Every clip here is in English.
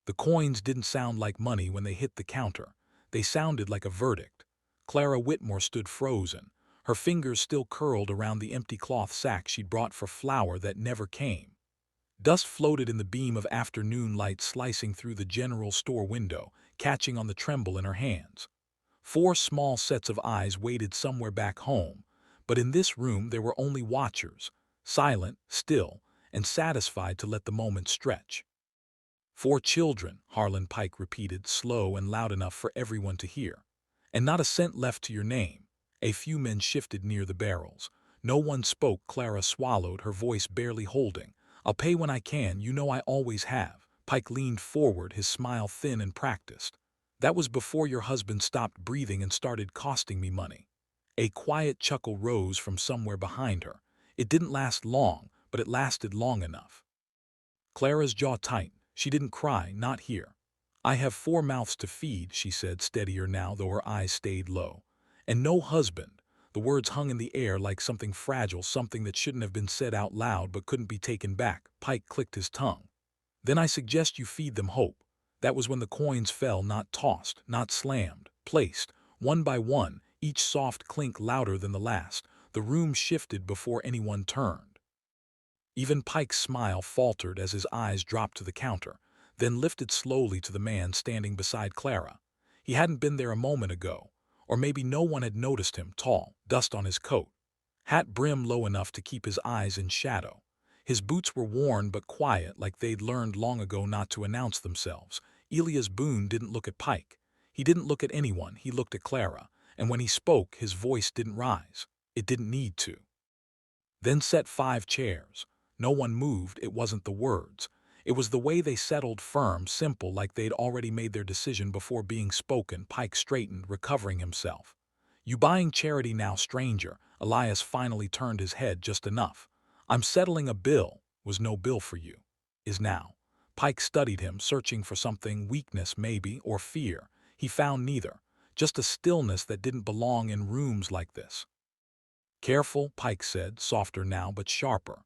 The coins didn't sound like money when they hit the counter. They sounded like a verdict. Clara Whitmore stood frozen, her fingers still curled around the empty cloth sack she'd brought for flour that never came. Dust floated in the beam of afternoon light slicing through the general store window, catching on the tremble in her hands. Four small sets of eyes waited somewhere back home, but in this room there were only watchers, silent, still, and satisfied to let the moment stretch. Four children, Harlan Pike repeated, slow and loud enough for everyone to hear. And not a cent left to your name. A few men shifted near the barrels. No one spoke. Clara swallowed, her voice barely holding. I'll pay when I can, you know I always have. Pike leaned forward, his smile thin and practiced. That was before your husband stopped breathing and started costing me money. A quiet chuckle rose from somewhere behind her. It didn't last long, but it lasted long enough. Clara's jaw tightened. She didn't cry, not here. I have four mouths to feed, she said, steadier now, though her eyes stayed low. And no husband. The words hung in the air like something fragile, something that shouldn't have been said out loud but couldn't be taken back. Pike clicked his tongue. Then I suggest you feed them hope. That was when the coins fell, not tossed, not slammed, placed, one by one, each soft clink louder than the last. The room shifted before anyone turned. Even Pike's smile faltered as his eyes dropped to the counter, then lifted slowly to the man standing beside Clara. He hadn't been there a moment ago, or maybe no one had noticed him, tall, dust on his coat, hat brim low enough to keep his eyes in shadow. His boots were worn but quiet, like they'd learned long ago not to announce themselves. Elias Boone didn't look at Pike. He didn't look at anyone, he looked at Clara, and when he spoke, his voice didn't rise. It didn't need to. Then set 5 chairs. No one moved. It wasn't the words. It was the way they settled, firm, simple, like they'd already made their decision before being spoken. Pike straightened, recovering himself. You buying charity now, stranger? Elias finally turned his head just enough. I'm settling a bill. Was no bill for you. Is now. Pike studied him, searching for something, weakness maybe, or fear. He found neither. Just a stillness that didn't belong in rooms like this. Careful, Pike said, softer now but sharper.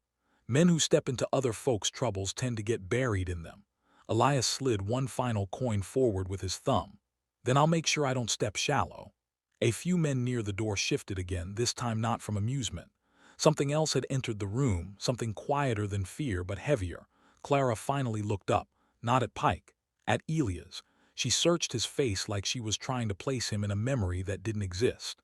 Men who step into other folks' troubles tend to get buried in them. Elias slid one final coin forward with his thumb. Then I'll make sure I don't step shallow. A few men near the door shifted again, this time not from amusement. Something else had entered the room, something quieter than fear but heavier. Clara finally looked up, not at Pike, at Elias. She searched his face like she was trying to place him in a memory that didn't exist.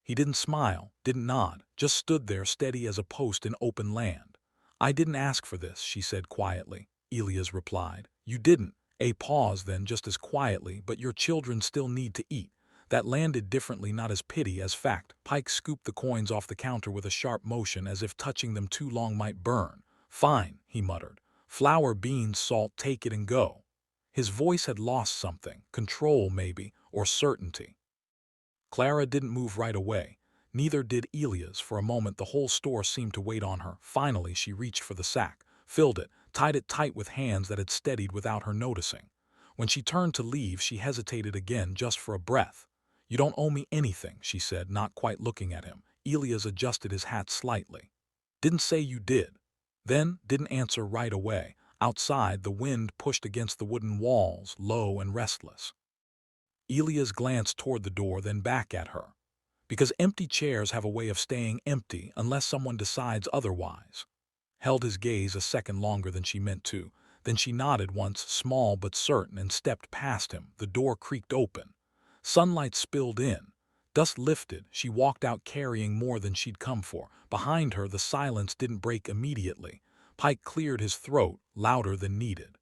He didn't smile, didn't nod, just stood there steady as a post in open land. I didn't ask for this, she said quietly. Elias replied. You didn't. A pause then, just as quietly, but your children still need to eat. That landed differently, not as pity, as fact. Pike scooped the coins off the counter with a sharp motion, as if touching them too long might burn. Fine, he muttered. Flour, beans, salt, take it and go. His voice had lost something, control maybe, or certainty. Clara didn't move right away. Neither did Elias. For a moment the whole store seemed to wait on her. Finally she reached for the sack, filled it, tied it tight with hands that had steadied without her noticing. When she turned to leave, she hesitated again, just for a breath. You don't owe me anything, she said, not quite looking at him. Elias adjusted his hat slightly. Didn't say you did. Then didn't answer right away. Outside, the wind pushed against the wooden walls, low and restless. Elias glanced toward the door, then back at her. Because empty chairs have a way of staying empty unless someone decides otherwise. Held his gaze a second longer than she meant to. Then she nodded once, small but certain, and stepped past him. The door creaked open. Sunlight spilled in. Dust lifted. She walked out carrying more than she'd come for. Behind her, the silence didn't break immediately. Pike cleared his throat, louder than needed.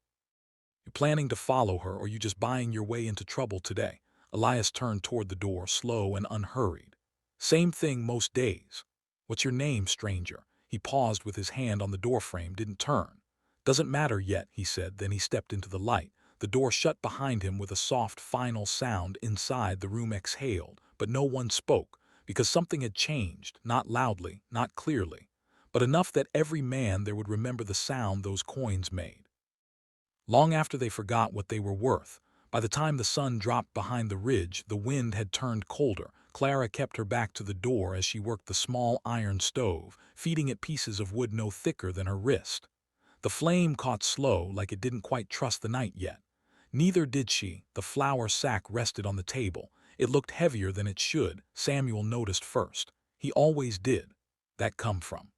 You planning to follow her, or you just buying your way into trouble today? Elias turned toward the door, slow and unhurried. Same thing most days. What's your name, stranger? He paused with his hand on the doorframe, didn't turn. Doesn't matter yet, he said, then he stepped into the light. The door shut behind him with a soft, final sound. Inside, the room exhaled, but no one spoke, because something had changed, not loudly, not clearly, but enough that every man there would remember the sound those coins made. Long after they forgot what they were worth. By the time the sun dropped behind the ridge, the wind had turned colder. Clara kept her back to the door as she worked the small iron stove, feeding it pieces of wood no thicker than her wrist. The flame caught slow, like it didn't quite trust the night yet. Neither did she. The flour sack rested on the table. It looked heavier than it should, Samuel noticed first. He always did. That come from?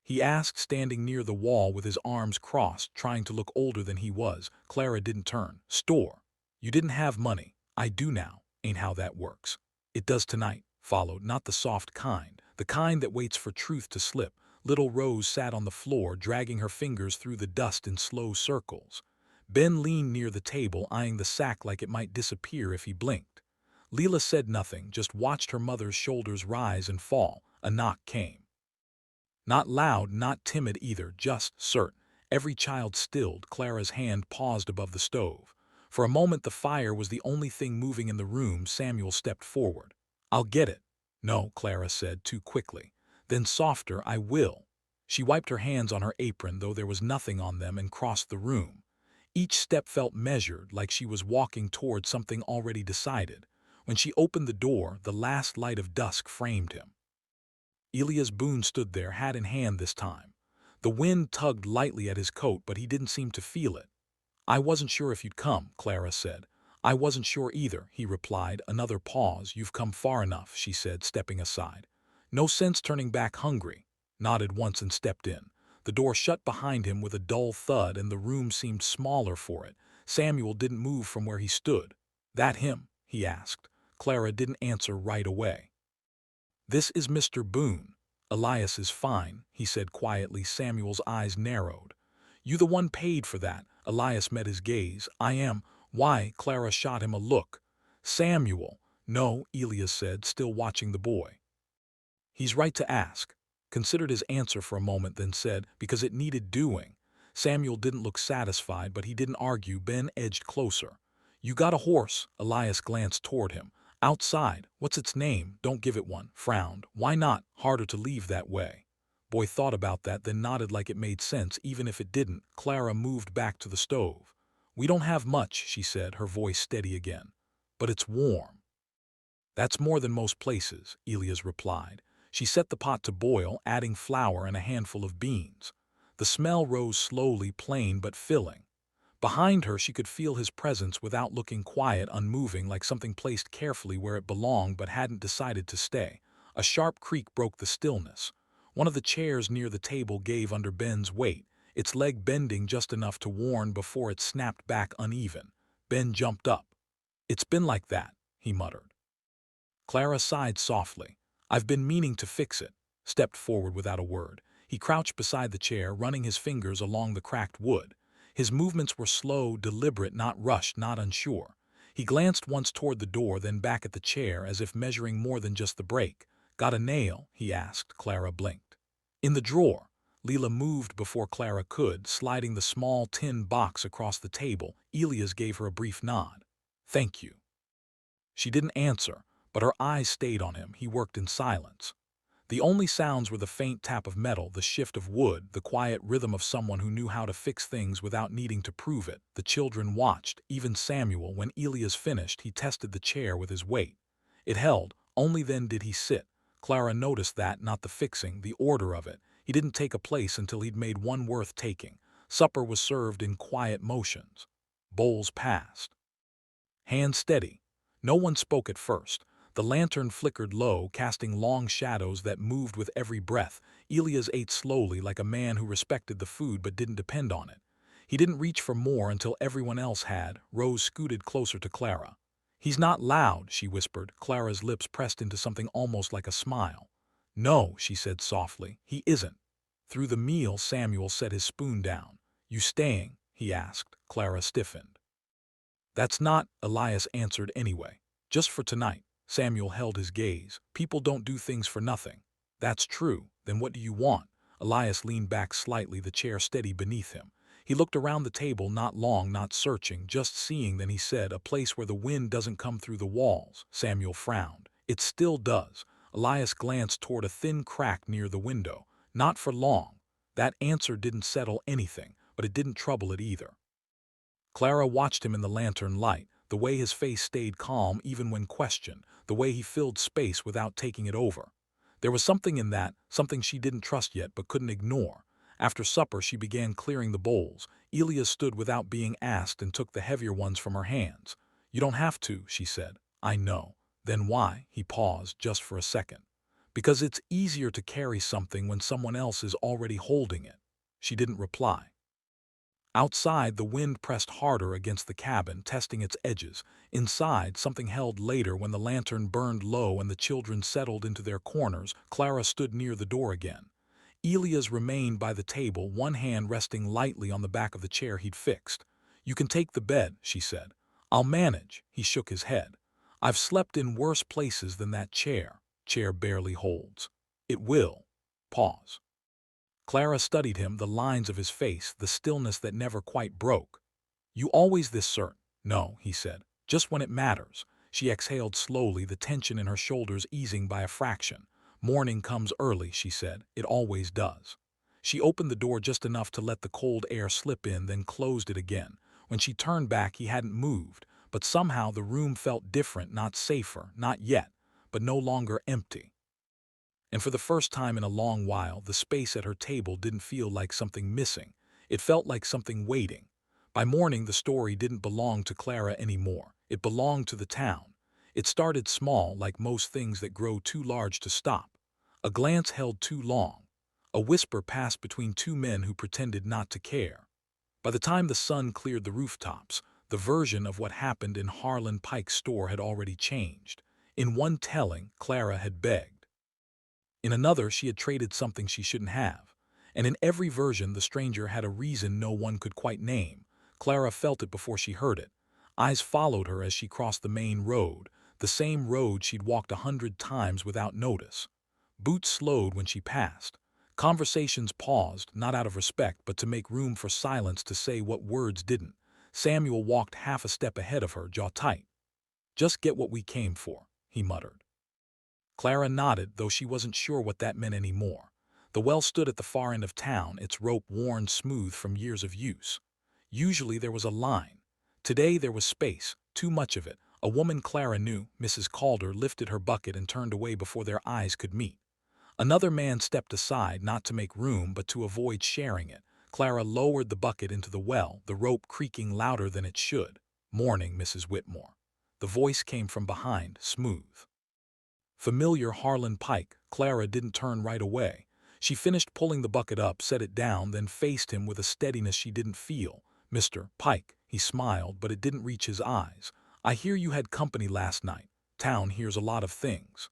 He asked, standing near the wall with his arms crossed, trying to look older than he was. Clara didn't turn. Store. You didn't have money. I do now. Ain't how that works. It does tonight. Followed, not the soft kind, the kind that waits for truth to slip. Little Rose sat on the floor, dragging her fingers through the dust in slow circles. Ben leaned near the table, eyeing the sack like it might disappear if he blinked. Leela said nothing, just watched her mother's shoulders rise and fall. A knock came. Not loud, not timid either, just cert. Every child stilled. Clara's hand paused above the stove. For a moment the fire was the only thing moving in the room. Samuel stepped forward. I'll get it. No, Clara said too quickly. Then softer, I will. She wiped her hands on her apron, though there was nothing on them, and crossed the room. Each step felt measured, like she was walking toward something already decided. When she opened the door, the last light of dusk framed him. Elias Boone stood there, hat in hand this time. The wind tugged lightly at his coat, but he didn't seem to feel it. I wasn't sure if you'd come, Clara said. I wasn't sure either, he replied. Another pause. You've come far enough, she said, stepping aside. No sense turning back hungry. Nodded once and stepped in. The door shut behind him with a dull thud, and the room seemed smaller for it. Samuel didn't move from where he stood. That him? He asked. Clara didn't answer right away. This is Mr. Boone. Elias is fine, he said quietly. Samuel's eyes narrowed. You the one paid for that? Elias met his gaze. I am. Why? Clara shot him a look. Samuel. No, Elias said, still watching the boy. He's right to ask. Considered his answer for a moment, then said, because it needed doing. Samuel didn't look satisfied, but he didn't argue. Ben edged closer. You got a horse? Elias glanced toward him. Outside. What's its name? Don't give it one. Frowned. Why not? Harder to leave that way. Boy thought about that, then nodded like it made sense, even if it didn't. Clara moved back to the stove. We don't have much, she said, her voice steady again. But it's warm. That's more than most places, Elias replied. She set the pot to boil, adding flour and a handful of beans. The smell rose slowly, plain but filling. Behind her she could feel his presence without looking, quiet, unmoving, like something placed carefully where it belonged but hadn't decided to stay. A sharp creak broke the stillness. One of the chairs near the table gave under Ben's weight, its leg bending just enough to warn before it snapped back uneven. Ben jumped up. It's been like that, he muttered. Clara sighed softly. I've been meaning to fix it. Stepped forward without a word. He crouched beside the chair, running his fingers along the cracked wood. His movements were slow, deliberate, not rushed, not unsure. He glanced once toward the door, then back at the chair, as if measuring more than just the break. Got a nail? He asked. Clara blinked. In the drawer. Leela moved before Clara could, sliding the small tin box across the table. Elias gave her a brief nod. Thank you. She didn't answer, but her eyes stayed on him. He worked in silence. The only sounds were the faint tap of metal, the shift of wood, the quiet rhythm of someone who knew how to fix things without needing to prove it. The children watched, even Samuel. When Elias finished, he tested the chair with his weight. It held. Only then did he sit. Clara noticed that, not the fixing, the order of it. He didn't take a place until he'd made one worth taking. Supper was served in quiet motions. Bowls passed. Hands steady. No one spoke at first. The lantern flickered low, casting long shadows that moved with every breath. Elias ate slowly, like a man who respected the food but didn't depend on it. He didn't reach for more until everyone else had. Rose scooted closer to Clara. He's not loud, she whispered. Clara's lips pressed into something almost like a smile. No, she said softly, he isn't. Through the meal, Samuel set his spoon down. You staying? He asked. Clara stiffened. That's not, Elias answered anyway. Just for tonight. Samuel held his gaze. People don't do things for nothing. That's true. Then what do you want? Elias leaned back slightly, the chair steady beneath him. He looked around the table, not long, not searching, just seeing. Then he said, a place where the wind doesn't come through the walls. Samuel frowned. It still does. Elias glanced toward a thin crack near the window. Not for long. That answer didn't settle anything, but it didn't trouble it either. Clara watched him in the lantern light, the way his face stayed calm even when questioned, the way he filled space without taking it over. There was something in that, something she didn't trust yet but couldn't ignore. After supper, she began clearing the bowls. Elia stood without being asked and took the heavier ones from her hands. "You don't have to," she said. "I know." "Then why?" He paused just for a second. "Because it's easier to carry something when someone else is already holding it." She didn't reply. Outside, the wind pressed harder against the cabin, testing its edges. Inside, something held later when the lantern burned low and the children settled into their corners. Clara stood near the door again. Elias remained by the table, one hand resting lightly on the back of the chair he'd fixed. "You can take the bed," she said. "I'll manage." He shook his head. "I've slept in worse places than that chair." "Chair barely holds." "It will." Pause. Clara studied him, the lines of his face, the stillness that never quite broke. "You always this certain?" "No," he said. "Just when it matters." She exhaled slowly, the tension in her shoulders easing by a fraction. "Morning comes early," she said. "It always does." She opened the door just enough to let the cold air slip in, then closed it again. When she turned back, he hadn't moved, but somehow the room felt different, not safer, not yet, but no longer empty. And for the first time in a long while, the space at her table didn't feel like something missing. It felt like something waiting. By morning, the story didn't belong to Clara anymore. It belonged to the town. It started small, like most things that grow too large to stop. A glance held too long. A whisper passed between two men who pretended not to care. By the time the sun cleared the rooftops, the version of what happened in Harlan Pike's store had already changed. In one telling, Clara had begged. In another, she had traded something she shouldn't have. And in every version, the stranger had a reason no one could quite name. Clara felt it before she heard it. Eyes followed her as she crossed the main road, the same road she'd walked 100 times without notice. Boots slowed when she passed. Conversations paused, not out of respect, but to make room for silence to say what words didn't. Samuel walked half a step ahead of her, jaw tight. "Just get what we came for," he muttered. Clara nodded, though she wasn't sure what that meant anymore. The well stood at the far end of town, its rope worn smooth from years of use. Usually there was a line. Today there was space, too much of it. A woman Clara knew, Mrs. Calder, lifted her bucket and turned away before their eyes could meet. Another man stepped aside, not to make room, but to avoid sharing it. Clara lowered the bucket into the well, the rope creaking louder than it should. "Morning, Mrs. Whitmore." The voice came from behind, smooth. Familiar Harlan Pike. Clara didn't turn right away. She finished pulling the bucket up, set it down, then faced him with a steadiness she didn't feel. "Mr. Pike." He smiled, but it didn't reach his eyes. "I hear you had company last night. Town hears a lot of things.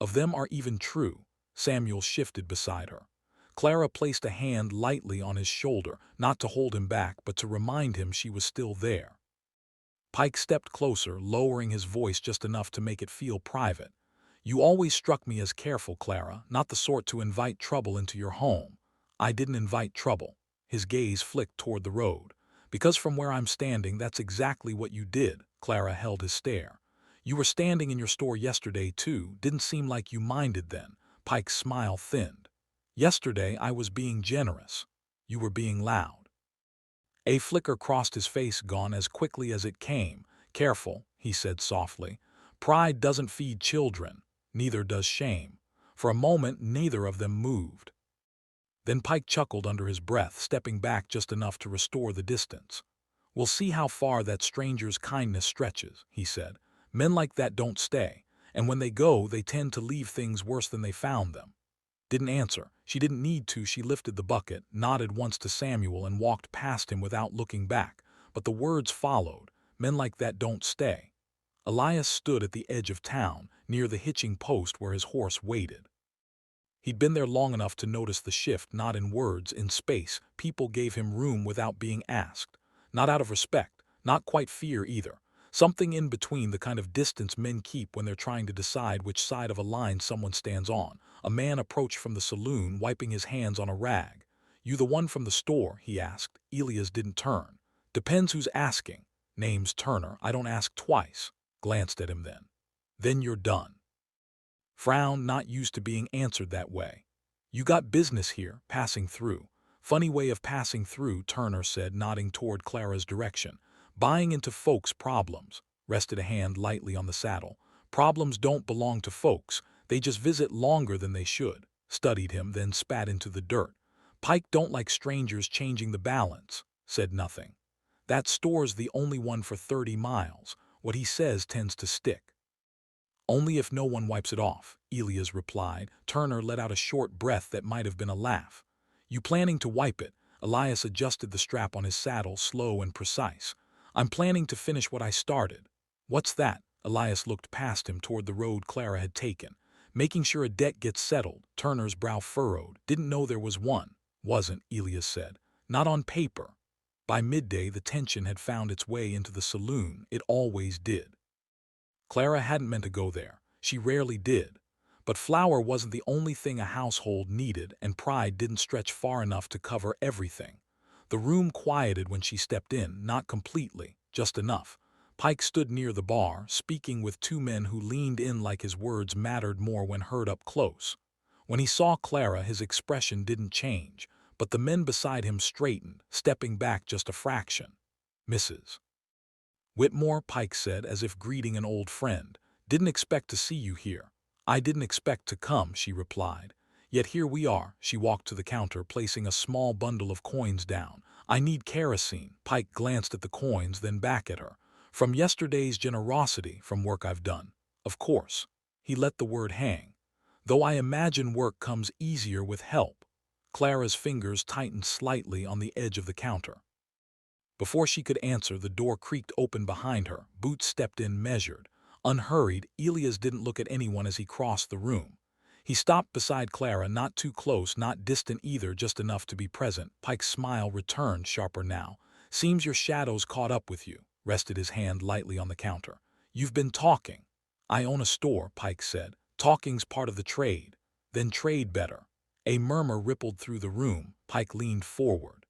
Of them are even true." Samuel shifted beside her. Clara placed a hand lightly on his shoulder, not to hold him back, but to remind him she was still there. Pike stepped closer, lowering his voice just enough to make it feel private. "You always struck me as careful, Clara, not the sort to invite trouble into your home." "I didn't invite trouble." His gaze flicked toward the road. "Because from where I'm standing, that's exactly what you did." Clara held his stare. "You were standing in your store yesterday, too. Didn't seem like you minded then." Pike's smile thinned. "Yesterday I was being generous. You were being loud." A flicker crossed his face, gone as quickly as it came. "Careful," he said softly. "Pride doesn't feed children. Neither does shame." For a moment, neither of them moved. Then Pike chuckled under his breath, stepping back just enough to restore the distance. "We'll see how far that stranger's kindness stretches," he said. "Men like that don't stay, and when they go, they tend to leave things worse than they found them." Didn't answer. She didn't need to. She lifted the bucket, nodded once to Samuel, and walked past him without looking back. But the words followed. "Men like that don't stay." Elias stood at the edge of town, near the hitching post where his horse waited. He'd been there long enough to notice the shift, not in words, in space. People gave him room without being asked. Not out of respect, not quite fear either. Something in between, the kind of distance men keep when they're trying to decide which side of a line someone stands on. A man approached from the saloon, wiping his hands on a rag. "You the one from the store?" he asked. Elias didn't turn. "Depends who's asking." "Name's Turner. I don't ask twice." Glanced at him then. "Then you're done." Frowned, not used to being answered that way. "You got business here, passing through." "Funny way of passing through," Turner said, nodding toward Clara's direction. "Buying into folks' problems." Rested a hand lightly on the saddle. "Problems don't belong to folks. They just visit longer than they should." Studied him, then spat into the dirt. Pike don't like strangers changing the balance, said nothing. That store's the only one for 30 miles. What he says tends to stick. Only if no one wipes it off, Elias replied. Turner let out a short breath that might have been a laugh. You planning to wipe it? Elias adjusted the strap on his saddle, slow and precise. I'm planning to finish what I started. What's that? Elias looked past him toward the road Clara had taken. Making sure a debt gets settled. Turner's brow furrowed. Didn't know there was one. Wasn't, Elias said. Not on paper. By midday, the tension had found its way into the saloon. It always did. Clara hadn't meant to go there. She rarely did. But flour wasn't the only thing a household needed, and pride didn't stretch far enough to cover everything. The room quieted when she stepped in, not completely, just enough. Pike stood near the bar, speaking with two men who leaned in like his words mattered more when heard up close. When he saw Clara, his expression didn't change, but the men beside him straightened, stepping back just a fraction. Mrs. Whitmore, Pike said, as if greeting an old friend. Didn't expect to see you here. I didn't expect to come, she replied. Yet here we are. She walked to the counter, placing a small bundle of coins down. I need kerosene. Pike glanced at the coins, then back at her. From yesterday's generosity, from work I've done. Of course. He let the word hang. Though I imagine work comes easier with help. Clara's fingers tightened slightly on the edge of the counter. Before she could answer, the door creaked open behind her. Boots stepped in, measured. Unhurried, Elias didn't look at anyone as he crossed the room. He stopped beside Clara, not too close, not distant either, just enough to be present. Pike's smile returned, sharper now. Seems your shadow's caught up with you. Rested his hand lightly on the counter. You've been talking. I own a store, Pike said. Talking's part of the trade. Then trade better. A murmur rippled through the room. Pike leaned forward.